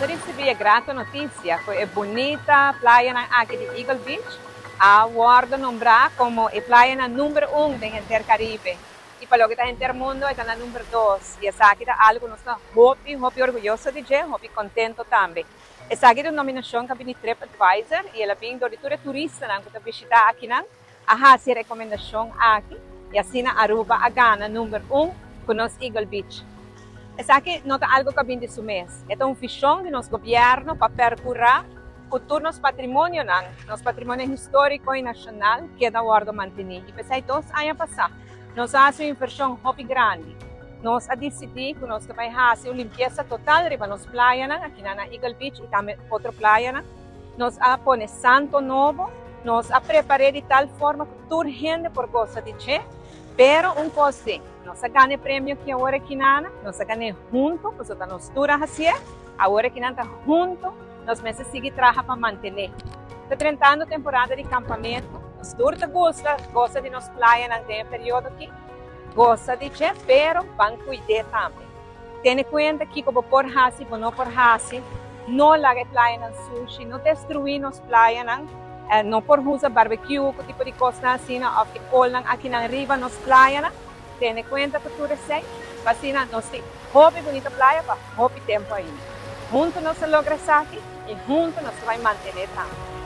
eu recebi a grata notícia que é bonita praia aqui de Eagle Beach. A guarda nombrar como a praia número 1 do Intercaribe. E para o que está em mundo está na número 2. E essa aqui é algo que nós estamos muito orgulhosos de ver, muito contentes também. Essa aqui é uma nominação que vem TripAdvisor e ela vem do turista que está visitando aqui. A fazer recomendação aqui. E assim a Aruba a Ghana número 1 com nós Eagle Beach. Essa aqui não é algo que vem de seu mês. É um fichão de nosso governo para percorrer o nosso patrimônio, nosso patrimônio histórico e nacional que é da guarda manter. E pensei 2 anos passados, nós fazemos uma inversão muito grande. Nós decidimos que nós vamos fazer uma limpeza total de nossa praia, aqui na Eagle Beach e também outra praia. Nós ponemos santo novo, nós preparamos de tal forma que toda gente por gosta de ver. Pero coisa, nós ganhamos prêmio que agora aqui nós ganhamos junto, porque nós todos assim, agora aqui está junto, nós meses seguir trabalhando para manter. Está tentando temporada de campamento, nós todos gosta de nossa praia nesse período aqui, gosta de ver, pero vão cuidar também. Tenha conta que como por hasi, não por hasi, não largue praia na sushi, não destruir nossa praia não por usar barbecue, que tipo de coisa assim, ou que colam aqui na riba, nos praia, tenha conta que tudo sei, assim, nós temos hobby bonita praia, para hobby tempo aí. Juntos nós logramos aqui e juntos nós vamos manter também.